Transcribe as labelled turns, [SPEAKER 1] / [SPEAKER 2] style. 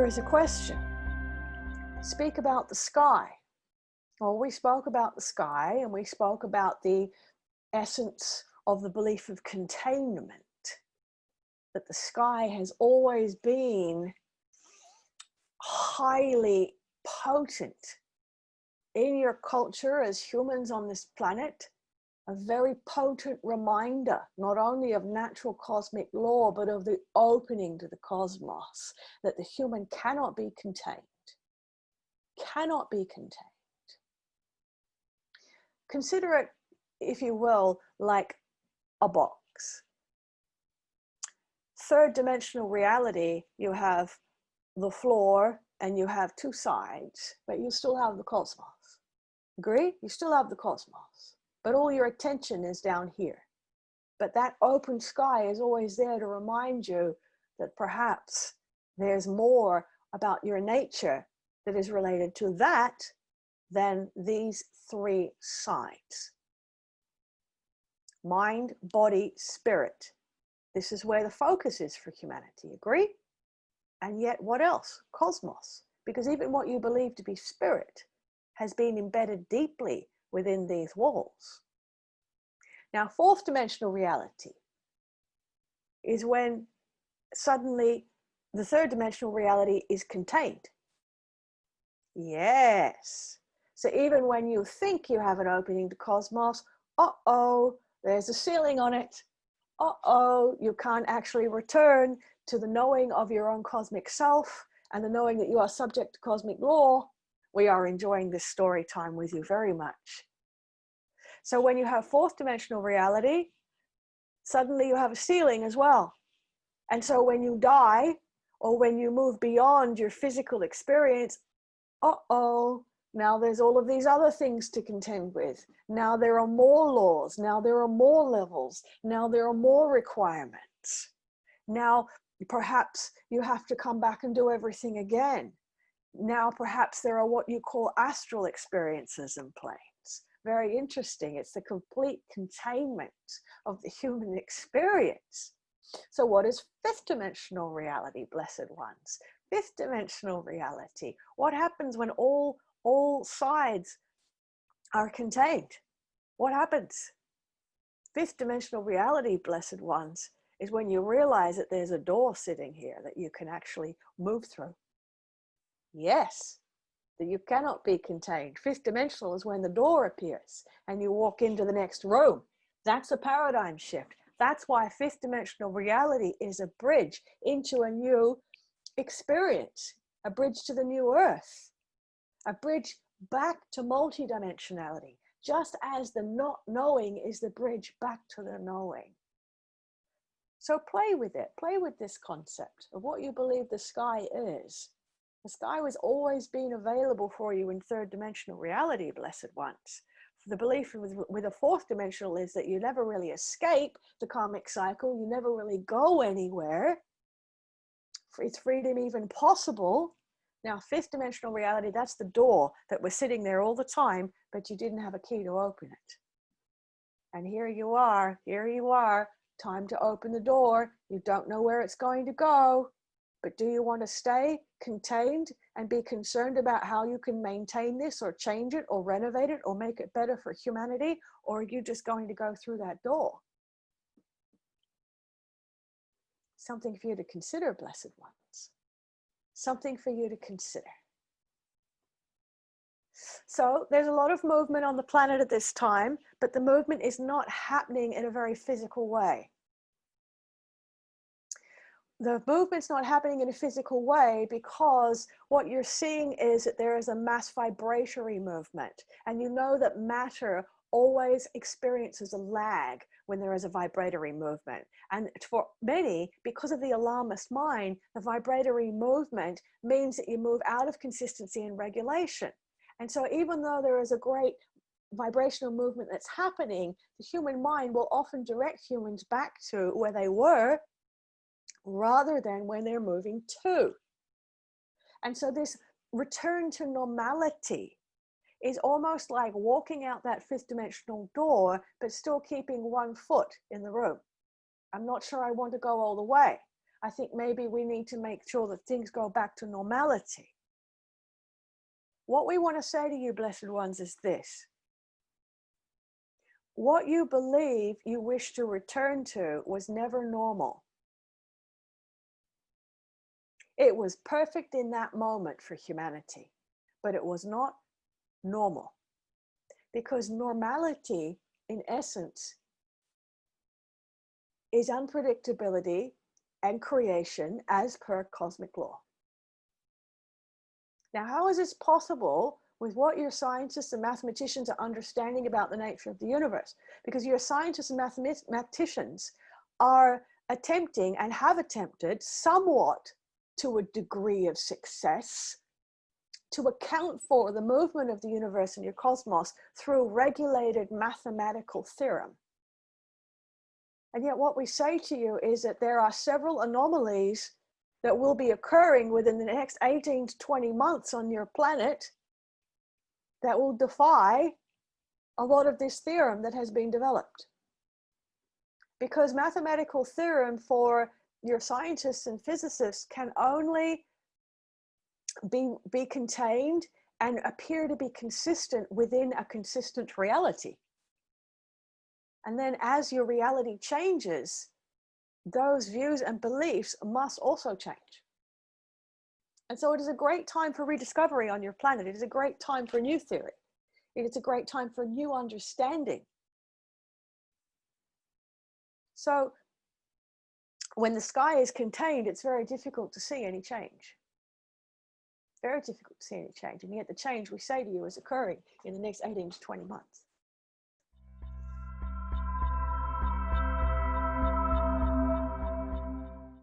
[SPEAKER 1] Here is a question. Speak about the sky. Well, we spoke about the sky and we spoke about the essence of the belief of containment, that the sky has always been highly potent in your culture as humans on this planet, a very potent reminder, not only of natural cosmic law, but of the opening to the cosmos, that the human cannot be contained, cannot be contained. Consider it, if you will, like a box. Third dimensional reality, you have the floor and you have two sides, but you still have the cosmos. Agree? You still have the cosmos, but all your attention is down here. But that open sky is always there to remind you that perhaps there's more about your nature that is related to that than these three sides. Mind, body, spirit. This is where the focus is for humanity, agree? And yet what else? Cosmos. Because even what you believe to be spirit has been embedded deeply within these walls. Now, fourth dimensional reality is when suddenly the third dimensional reality is contained. Yes. So even when you think you have an opening to cosmos, there's a ceiling on it. You can't actually return to the knowing of your own cosmic self and the knowing that you are subject to cosmic law. We are enjoying this story time with you very much. So when you have fourth dimensional reality, suddenly you have a ceiling as well. And so when you die or when you move beyond your physical experience, now there's all of these other things to contend with. Now there are more laws. Now there are more levels. Now there are more requirements. Now perhaps you have to come back and do everything again. Now perhaps there are what you call astral experiences and planes. Very interesting. It's the complete containment of the human experience. So what is fifth dimensional reality, blessed ones? Fifth dimensional reality. What happens when all sides are contained? What happens? Fifth dimensional reality, blessed ones, is when you realize that there's a door sitting here that you can actually move through. Yes, that you cannot be contained. Fifth dimensional is when the door appears and you walk into the next room. That's a paradigm shift. That's why fifth dimensional reality is a bridge into a new experience, a bridge to the new earth, a bridge back to multidimensionality, just as the not knowing is the bridge back to the knowing. So play with it. Play with this concept of what you believe the sky is. The sky was always being available for you in third dimensional reality, blessed ones. The belief with a fourth dimensional is that you never really escape the karmic cycle. You never really go anywhere. Is freedom even possible? Now, fifth dimensional reality, that's the door that was sitting there all the time, but you didn't have a key to open it. And here you are, time to open the door. You don't know where it's going to go, but do you want to stay contained and be concerned about how you can maintain this or change it or renovate it or make it better for humanity? Or are you just going to go through that door? Something for you to consider, blessed ones. Something for you to consider. So there's a lot of movement on the planet at this time, but the movement is not happening in a very physical way. The movement's not happening in a physical way because what you're seeing is that there is a mass vibratory movement. And you know that matter always experiences a lag when there is a vibratory movement. And for many, because of the alarmist mind, the vibratory movement means that you move out of consistency and regulation. And so even though there is a great vibrational movement that's happening, the human mind will often direct humans back to where they were rather than when they're moving to. And so this return to normality is almost like walking out that fifth dimensional door, but still keeping one foot in the room. I'm not sure I want to go all the way. I think maybe we need to make sure that things go back to normality. What we want to say to you, blessed ones, is this. What you believe you wish to return to was never normal. It was perfect in that moment for humanity, but it was not normal. Because normality, in essence, is unpredictability and creation as per cosmic law. Now, how is this possible with what your scientists and mathematicians are understanding about the nature of the universe? Because your scientists and mathematicians are attempting and have attempted somewhat to a degree of success to account for the movement of the universe and your cosmos through regulated mathematical theorem. And yet what we say to you is that there are several anomalies that will be occurring within the next 18 to 20 months on your planet that will defy a lot of this theorem that has been developed. Because mathematical theorem for your scientists and physicists can only be contained and appear to be consistent within a consistent reality. And then as your reality changes, those views and beliefs must also change. And so it is a great time for rediscovery on your planet. It is a great time for new theory. It is a great time for new understanding. So when the sky is contained, it's very difficult to see any change. Very difficult to see any change. And yet the change we say to you is occurring in the next 18 to 20 months.